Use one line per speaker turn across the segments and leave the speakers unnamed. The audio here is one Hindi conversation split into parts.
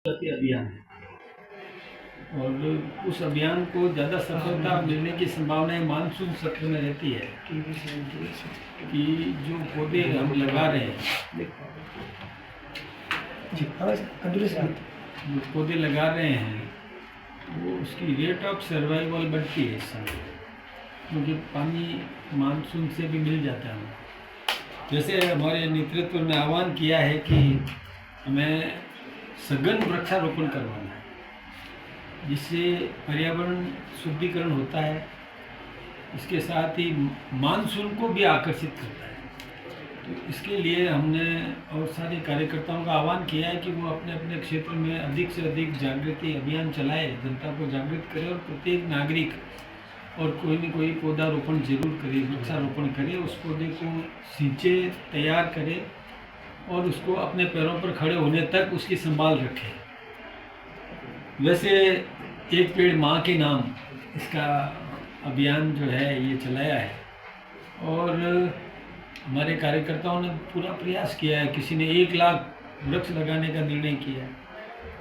अभियान है और उस अभियान को ज़्यादा सफलता मिलने की संभावनाएं मानसून सत्र में रहती है कि जो पौधे हम लगा रहे हैं, जो पौधे लगा रहे हैं वो उसकी रेट ऑफ सर्वाइवल बढ़ती है इस समय, क्योंकि पानी मानसून से भी मिल जाता है। जैसे हमारे नेतृत्व में आह्वान किया है कि हमें सघन वृक्षारोपण करवाना है, जिससे पर्यावरण शुद्धिकरण होता है, इसके साथ ही मानसून को भी आकर्षित करता है। तो इसके लिए हमने और सारे कार्यकर्ताओं का आह्वान किया है कि वो अपने अपने क्षेत्र में अधिक से अधिक जागृति अभियान चलाए, जनता को जागृत करे और प्रत्येक नागरिक और कोई न कोई पौधारोपण जरूर करे, वृक्षारोपण करे, उस पौधे को सींचे, तैयार करे और उसको अपने पैरों पर खड़े होने तक उसकी संभाल रखे। वैसे एक पेड़ माँ के नाम इसका अभियान जो है ये चलाया है और हमारे कार्यकर्ताओं ने पूरा प्रयास किया है। किसी ने 1 लाख वृक्ष लगाने का निर्णय किया है।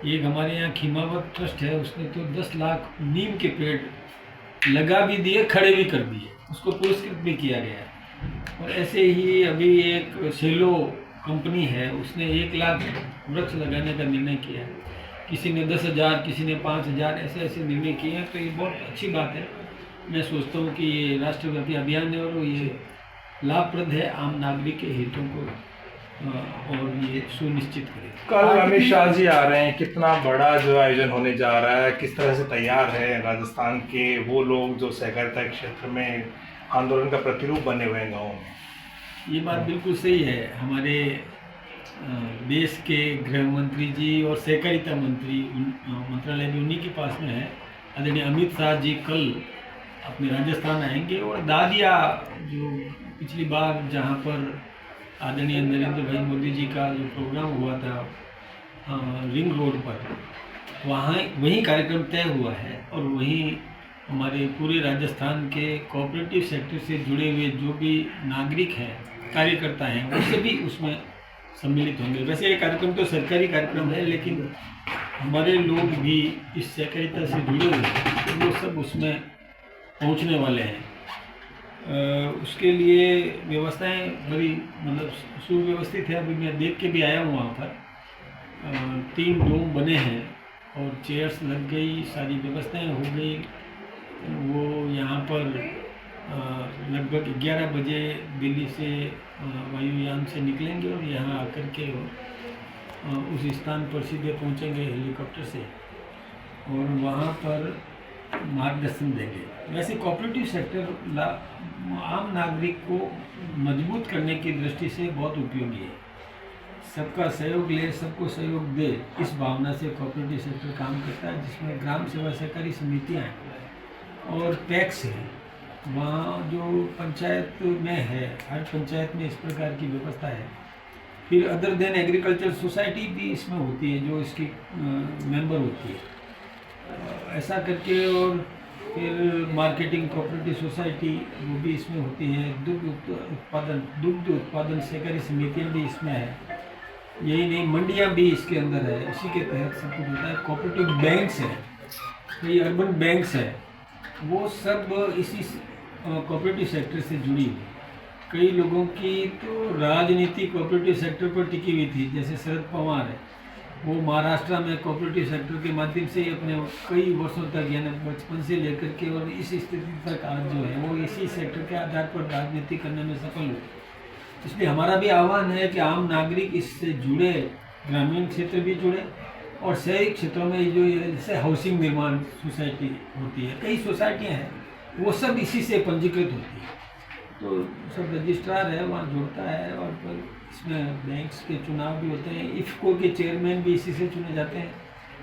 एक हमारे यहाँ खीमावत ट्रस्ट है, उसने तो 10 लाख नीम के पेड़ लगा भी दिए, खड़े भी कर दिए, उसको पुरस्कृत भी किया गया है। और ऐसे ही अभी एक सेलो कंपनी है, उसने 1 लाख वृक्ष लगाने का निर्णय किया है। किसी ने 10,000, किसी ने 5,000, ऐसे निर्णय किए हैं। तो ये बहुत अच्छी बात है। मैं सोचता हूँ कि ये राष्ट्रव्यापी अभियान है और ये लाभप्रद है आम नागरिक के हितों को और ये सुनिश्चित करे।
कल अमित शाह जी आ रहे हैं, कितना बड़ा जो आयोजन होने जा रहा है, किस तरह से तैयार है राजस्थान के वो लोग जो सहकारिता क्षेत्र में आंदोलन का प्रतिरूप बने हुए हैं गाँव में?
ये बात बिल्कुल सही है। हमारे देश के गृह मंत्री जी और सहकारिता मंत्री मंत्रालय भी उन्हीं के पास में है। आदरणीय अमित शाह जी कल अपने राजस्थान आएंगे और दादिया जो पिछली बार जहाँ पर आदरणीय नरेंद्र भाई मोदी जी का जो प्रोग्राम हुआ था रिंग रोड पर, वहाँ वही कार्यक्रम तय हुआ है और वहीं हमारे पूरे राजस्थान के कोऑपरेटिव सेक्टर से जुड़े हुए जो भी नागरिक हैं, कार्यकर्ता हैं, वो सभी उसमें सम्मिलित होंगे। वैसे ये कार्यक्रम तो सरकारी कार्यक्रम है, लेकिन हमारे लोग भी इस सहकारिता से जुड़े हुए हैं, तो वो सब उसमें पहुंचने वाले हैं। उसके लिए व्यवस्थाएं बड़ी मतलब सुव्यवस्थित है। अभी मैं देख के भी आया हूँ, वहाँ पर 3 डोम बने हैं और चेयर्स लग गई, सारी व्यवस्थाएं हो गई। वो यहाँ पर लगभग 11 बजे दिल्ली से वायुयान से निकलेंगे और यहाँ आकर के उस स्थान पर सीधे पहुँचेंगे हेलीकॉप्टर से और वहाँ पर मार्गदर्शन देंगे। वैसे कोऑपरेटिव सेक्टर आम नागरिक को मजबूत करने की दृष्टि से बहुत उपयोगी है। सबका सहयोग ले, सबको सहयोग दे, इस भावना से कोऑपरेटिव सेक्टर काम करता है, जिसमें ग्राम सेवा सहकारी समितियाँ हैं और पैक्स है। वहाँ जो पंचायत में है, हर पंचायत में इस प्रकार की व्यवस्था है। फिर अदर देन एग्रीकल्चर सोसाइटी भी इसमें होती है, जो इसकी मेंबर होती है। ऐसा करके और फिर मार्केटिंग कोऑपरेटिव सोसाइटी वो भी इसमें होती है। दुग्ध उत्पादन सहकारी समितियाँ भी इसमें है। यही नहीं, मंडियाँ भी इसके अंदर है, इसी के तहत सब कुछ होता है। कोऑपरेटिव बैंक्स है, कई अर्बन बैंक्स है, वो सब इसी कोऑपरेटिव सेक्टर से जुड़ी हुई। कई लोगों की तो राजनीति कोऑपरेटिव सेक्टर पर टिकी हुई थी, जैसे शरद पवार है, वो महाराष्ट्र में कोऑपरेटिव सेक्टर के माध्यम से अपने कई वर्षों तक, यानी बचपन से लेकर के और इस स्थिति तक आज जो है वो इसी सेक्टर के आधार पर राजनीति करने में सफल हुए। इसलिए हमारा भी आह्वान है कि आम नागरिक इससे जुड़े, ग्रामीण क्षेत्र भी जुड़े और शहरी क्षेत्रों में जो जैसे हाउसिंग निर्माण सोसाइटी होती है, कई सोसाइटियाँ हैं, वो सब इसी से पंजीकृत होती है। तो सब रजिस्ट्रार है वहाँ जुड़ता है और फिर इसमें बैंक्स के चुनाव भी होते हैं। इफ़को के चेयरमैन भी इसी से चुने जाते हैं,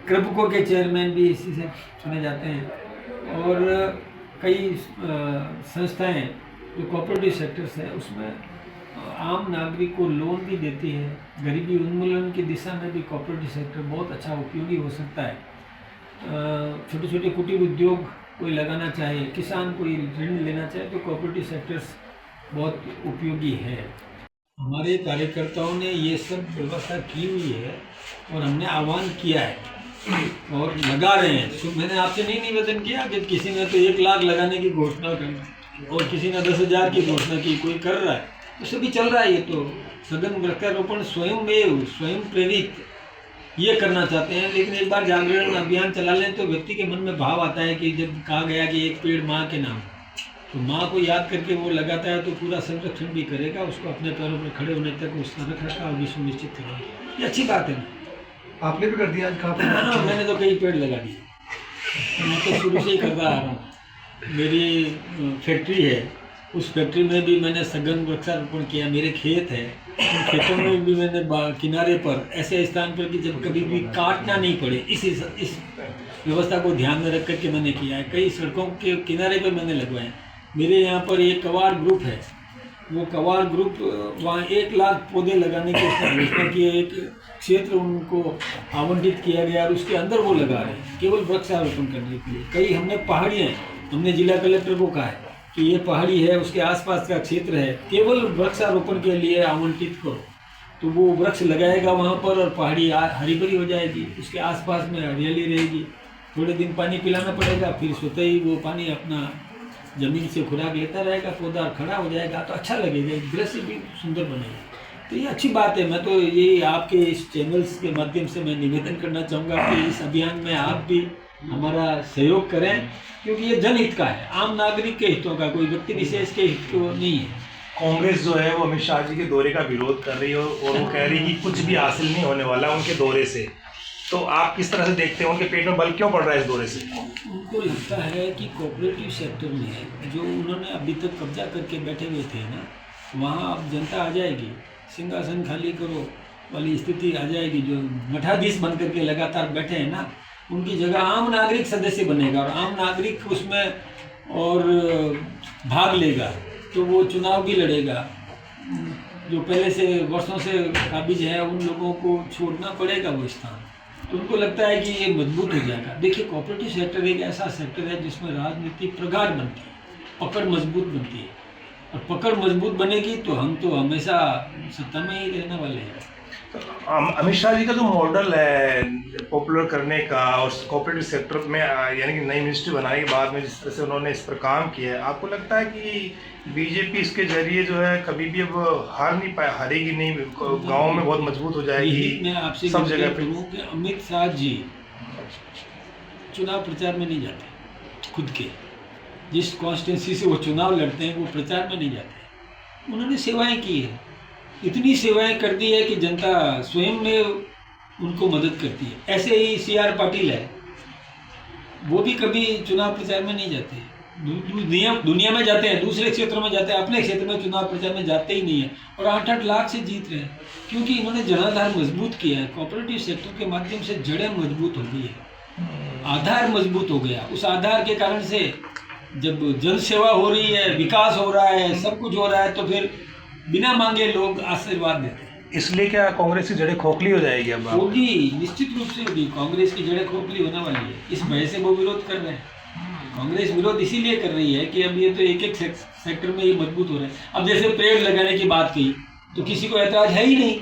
क्रबको के चेयरमैन भी इसी से चुने जाते हैं और कई संस्थाएं जो कोऑपरेटिव सेक्टर्स है उसमें आम नागरिक को लोन भी देती है। गरीबी उन्मूलन की दिशा में भी कोऑपरेटिव सेक्टर बहुत अच्छा उपयोगी हो सकता है। छोटे छोटे कुटीर उद्योग कोई लगाना चाहे, किसान कोई ऋण लेना चाहे, तो कोऑपरेटिव सेक्टर्स बहुत उपयोगी है। हमारे कार्यकर्ताओं ने ये सब व्यवस्था की हुई है और हमने आह्वान किया है और लगा रहे हैं। तो मैंने आपसे नहीं निवेदन किया कि किसी ने तो 1 लाख लगाने की घोषणा कर और किसी ने 10,000 की घोषणा की, कोई कर रहा है तो सभी चल रहा है। ये तो सघन वृक्षारोपण स्वयं प्रेरित ये करना चाहते हैं। लेकिन एक बार जागरण अभियान चला लें तो व्यक्ति के मन में भाव आता है कि जब कहा गया कि एक पेड़ माँ के नाम, तो माँ को याद करके वो लगाता है तो पूरा संरक्षण भी करेगा, उसको अपने पैरों पर खड़े होने तक उसका रख रखाव भी सुनिश्चित करेगा। ये अच्छी बात है ना।
आपने भी कर दिया आज कहाँ
हाँ, मैंने तो कई पेड़ लगा दिए। मैं तो शुरू से ही करता आ रहा हूँ। मेरी फैक्ट्री है, उस फैक्ट्री में भी मैंने सघन वृक्षारोपण किया। मेरे खेत है, उन खेतों में भी मैंने किनारे पर ऐसे स्थान पर कि जब कभी भी काटना नहीं पड़े, इस व्यवस्था को ध्यान में रख कर के मैंने किया है। कई सड़कों के किनारे पर मैंने लगवाए। मेरे यहाँ पर एक कवाड़ ग्रुप है, वो कवाड़ ग्रुप वहाँ 1 लाख पौधे लगाने की उसने घोषणा की है। एक क्षेत्र उनको आवंटित किया गया और उसके अंदर वो लगा रहे हैं केवल वृक्षारोपण करने के लिए। कई हमने पहाड़ियाँ, हमने जिला कलेक्टर को कहा है कि ये पहाड़ी है, उसके आसपास का क्षेत्र है, केवल वृक्षारोपण के लिए आवंटित करो, तो वो वृक्ष लगाएगा वहाँ पर और पहाड़ी हरी भरी हो जाएगी, उसके आसपास में हरियाली रहेगी। थोड़े दिन पानी पिलाना पड़ेगा, फिर स्वतः ही वो पानी अपना ज़मीन से खुराक लेता रहेगा, पौधा खड़ा हो जाएगा, तो अच्छा लगेगा, दृश्य भी सुंदर बनेगा। तो ये अच्छी बात है। मैं तो ये आपके इस चैनल्स के माध्यम से मैं निवेदन करना चाहूँगा कि इस अभियान में आप भी हमारा सहयोग करें, क्योंकि ये जनहित का है, आम नागरिक के हितों का, कोई व्यक्ति विशेष के हित को नहीं है।
कांग्रेस जो है वो अमित शाह जी के दौरे का विरोध कर रही है और वो कह रही है कि कुछ भी हासिल नहीं होने वाला उनके दौरे से। तो आप किस तरह से देखते हैं, उनके पेट में बल क्यों पड़ रहा है इस दौरे से?
उनको लगता है कि कोऑपरेटिव सेक्टर में जो उन्होंने अभी तक कब्जा करके बैठे हुए थे ना, वहाँ अब जनता आ जाएगी, सिंहासन खाली करो वाली स्थिति आ जाएगी। जो मठाधीश बन करके लगातार बैठे हैं ना, उनकी जगह आम नागरिक सदस्य बनेगा और आम नागरिक उसमें और भाग लेगा, तो वो चुनाव भी लड़ेगा। जो पहले से वर्षों से काबिज है उन लोगों को छोड़ना पड़ेगा वो स्थान, तो उनको लगता है कि ये मजबूत हो जाएगा। देखिए, कोऑपरेटिव सेक्टर एक ऐसा सेक्टर है जिसमें राजनीति प्रगाढ़ बनती है, पकड़ मजबूत बनती है, और पकड़ मजबूत बनेगी तो हम तो हमेशा सत्ता में ही रहने वाले हैं।
तो अमित शाह जी का जो मॉडल है पॉपुलर करने का और कोऑपरेटिव सेक्टर में यानी कि नई मिनिस्ट्री बनाने के बाद में जिस तरह से उन्होंने इस पर काम किया है, आपको लगता है कि बीजेपी इसके जरिए जो है कभी भी अब हारेगी नहीं, गाँव में बहुत मजबूत हो जाएगी?
मैं आपसे
सब जगह पे
कि अमित शाह जी चुनाव प्रचार में नहीं जाते, खुद के जिस कॉन्स्टिट्यूंसी से वो चुनाव लड़ते हैं वो प्रचार में नहीं जाते। उन्होंने सेवाएं की है, इतनी सेवाएं कर दी है कि जनता स्वयं में उनको मदद करती है। ऐसे ही CR पाटिल है, वो भी कभी चुनाव प्रचार में नहीं जाते, दुनिया में जाते हैं, दूसरे क्षेत्रों में जाते हैं, अपने क्षेत्र में चुनाव प्रचार में जाते ही नहीं है, और 8-8 लाख से जीत रहे हैं, क्योंकि इन्होंने जनाधार मजबूत किया है। कोऑपरेटिव सेक्टर के माध्यम से जड़ें मजबूत हो गई है, आधार मजबूत हो गया। उस आधार के कारण से जब जन सेवा हो रही है, विकास हो रहा है, सब कुछ हो रहा है, तो फिर बिना मांगे लोग आशीर्वाद देते हैं।
इसलिए क्या कांग्रेस की जड़ें खोखली हो जाएगी? अब
होगी, निश्चित रूप से होगी। कांग्रेस की जड़ें खोखली होने वाली है, इस वजह से वो विरोध कर रहे हैं। कांग्रेस विरोध इसीलिए कर रही है कि अब ये तो एक सेक्टर में ये मजबूत हो रहे हैं। अब जैसे पेड़ लगाने की बात कही तो किसी को ऐतराज है ही नहीं,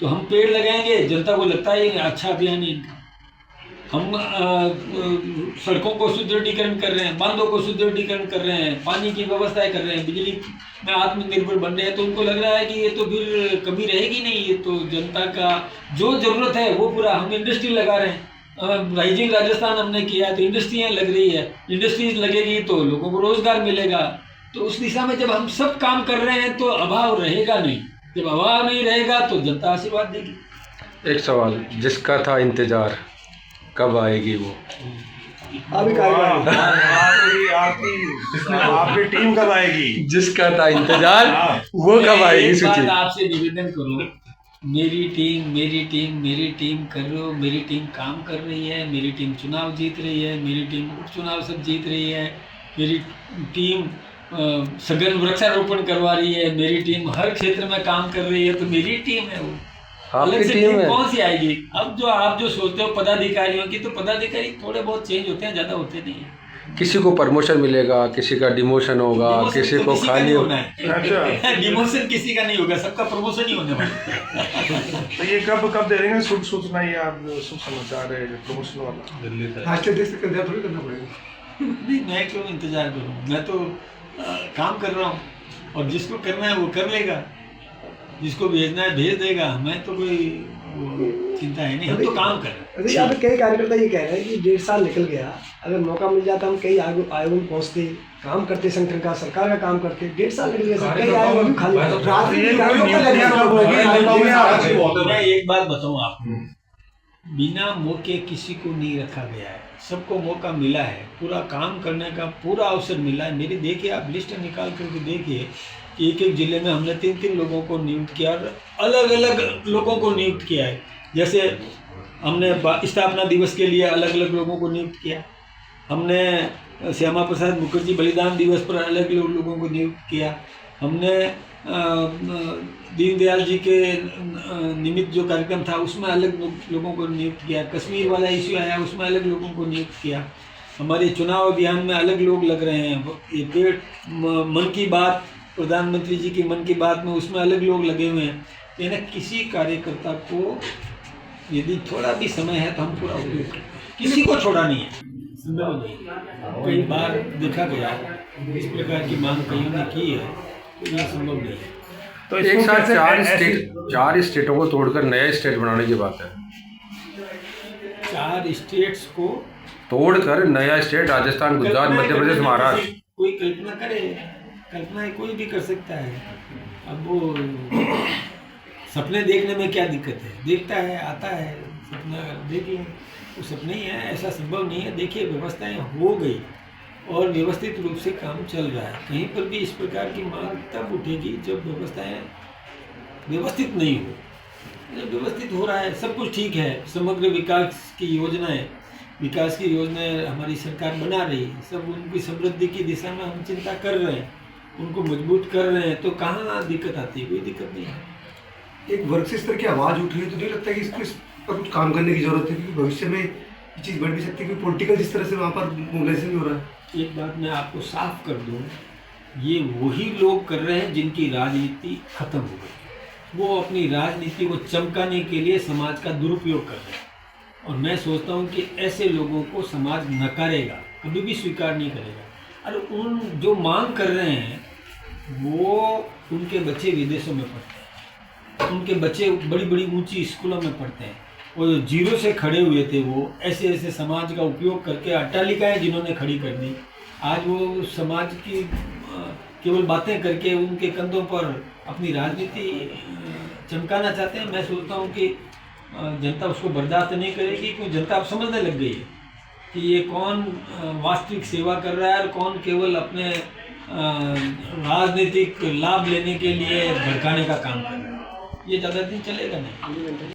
तो हम पेड़ लगाएंगे, जनता को लगता है अच्छा अभियान है इनका। हम सड़कों को सुदृढ़ीकरण कर रहे हैं, बांधों को सुदृढ़ीकरण कर रहे हैं, पानी की व्यवस्थाएं कर रहे हैं, बिजली में आत्मनिर्भर बन रहे हैं, तो उनको लग रहा है कि ये तो फिर कमी रहेगी नहीं, ये तो जनता का जो ज़रूरत है वो पूरा। हम इंडस्ट्री लगा रहे हैं, राइजिंग राजस्थान हमने किया है तो इंडस्ट्रियाँ लग रही है, इंडस्ट्रीज लगेगी तो लोगों को रोजगार मिलेगा। तो उस दिशा में जब हम सब काम कर रहे हैं तो अभाव रहेगा नहीं, जब अभाव नहीं रहेगा तो जनता आशीर्वाद देगी।
एक सवाल, जिसका था इंतजार कब आएगी वो?
अभी
आपकी टीम कब आएगी?
जिसका था इंतजार वो कब आएगी?
एक बात
सूची
आपसे निवेदन करो, मेरी टीम करो, मेरी टीम काम कर रही है, मेरी टीम चुनाव जीत रही है, मेरी टीम उपचुनाव सब जीत रही है, मेरी टीम सघन वृक्षारोपण करवा रही है, मेरी टीम हर क्षेत्र में काम कर रही है, तो मेरी टीम है वो। अलग से टीम कौन सी आएगी? अब जो आप जो सोचते हो पदाधिकारियों की, तो पदाधिकारी थोड़े बहुत चेंज होते हैं, ज़्यादा होते नहीं हैं।
किसी को प्रमोशन मिलेगा, किसी का डिमोशन होगा, किसी को खाली
होना है।
अच्छा
डिमोशन किसी का नहीं होगा, सबका प्रमोशन ही होने वाला है।
तो ये कब दे देंगे शुभ सूचना, ये आप शुभ समाचार है प्रमोशन वाला?
आज के देश से इंतजार थोड़ी करना पड़ेगा।
नहीं, मैं क्यों इंतजार करूँ, मैं तो काम कर रहा हूँ और जिसको करना है वो कर लेगा, जिसको भेजना है भेज देगा। मैं तो कोई चिंता है नहीं, हम तो काम कर रहे हैं।
अरे यहाँ पे कई कार्यकर्ता ये कह रहे हैं कि 1.5 साल निकल गया, अगर मौका मिल जाता हम कई आयोगों में पहुँचते, काम करते, संगठन का, सरकार का काम करते। 1.5 साल निकल गया, कई आयोग भी खाली।
मैं एक बात बताऊँ आपको, बिना मौके किसी को नहीं रखा गया है, सबको मौका मिला है, पूरा काम करने का पूरा अवसर मिला है। मेरी देखिए, आप लिस्ट निकाल करके देखिए, एक एक जिले में हमने 3-3 लोगों को नियुक्त किया, अलग अलग लोगों को नियुक्त किया है। जैसे हमने स्थापना दिवस के लिए अलग अलग लोगों को नियुक्त किया, हमने श्यामा प्रसाद मुखर्जी बलिदान दिवस पर अलग अलग लोगों को नियुक्त किया, हमने दीनदयाल जी के निमित्त जो कार्यक्रम था उसमें अलग लोगों को नियुक्त किया, कश्मीर वाला इश्यू आया उसमें अलग लोगों को नियुक्त किया, हमारे चुनाव अभियान में अलग लोग लग रहे हैं, ये मन की बात, प्रधानमंत्री जी की मन की बात में उसमें अलग लोग लगे हुए हैं। तो ना किसी कार्यकर्ता को यदि थोड़ा भी समय है तो हम पूरा उपयोग करते हैं, किसी को छोड़ा नहीं है, संभव नहीं। कई बार देखा गया इस प्रकार की मांग कईयों ने की है, तो ये संभव नहीं है।
तो
एक साथ 4 स्टेटों को तोड़कर नया स्टेट बनाने की बात है।
4 स्टेट्स को
तोड़कर नया स्टेट, राजस्थान, गुजरात, मध्य प्रदेश, महाराष्ट्र।
कोई कल्पना करे, कल्पना कोई भी कर सकता है। अब वो सपने देखने में क्या दिक्कत है, देखता है, आता है, सपना देख लें, वो सपने ही है, ऐसा संभव नहीं है। देखिए, व्यवस्थाएं हो गई और व्यवस्थित रूप से काम चल रहा है। कहीं पर भी इस प्रकार की मांग तब उठेगी जब व्यवस्थाएं व्यवस्थित नहीं हो। जब व्यवस्थित हो रहा है, सब कुछ ठीक है, समग्र विकास की योजनाएं हमारी सरकार बना रही है, सब उनकी समृद्धि की दिशा में हम चिंता कर रहे हैं, उनको मजबूत कर रहे हैं, तो कहाँ दिक्कत आती है? कोई दिक्कत नहीं है।
एक वर्ग से इस तरह की आवाज़ उठ रही है, तो नहीं लगता कि इसको इस पर कुछ काम करने की जरूरत है, क्योंकि भविष्य में ये चीज़ बढ़ भी सकती है, क्योंकि पॉलिटिकल जिस तरह से वहाँ पर मोबिलाइजेशन भी हो रहा है।
एक बात मैं आपको साफ कर दूं, ये वही लोग कर रहे हैं जिनकी राजनीति खत्म हो गई। वो अपनी राजनीति को चमकाने के लिए समाज का दुरुपयोग कर रहे हैं, और मैं सोचता हूँ कि ऐसे लोगों को समाज नकारेगा, कभी भी स्वीकार नहीं करेगा। और उन जो मांग कर रहे हैं वो उनके बच्चे विदेशों में पढ़ते हैं, उनके बच्चे बड़ी बड़ी ऊंची स्कूलों में पढ़ते हैं, वो जो जीरो से खड़े हुए थे, वो ऐसे ऐसे समाज का उपयोग करके अट्टालिकाएं जिन्होंने खड़ी कर दी, आज वो समाज की केवल बातें करके उनके कंधों पर अपनी राजनीति चमकाना चाहते हैं। मैं सोचता हूँ कि जनता उसको बर्दाश्त नहीं करेगी, क्योंकि जनता अब समझने लग गई है कि ये कौन वास्तविक सेवा कर रहा है और कौन केवल अपने राजनीतिक लाभ लेने के लिए भड़काने का काम कर रहा है। ये ज़्यादा दिन चलेगा नहीं।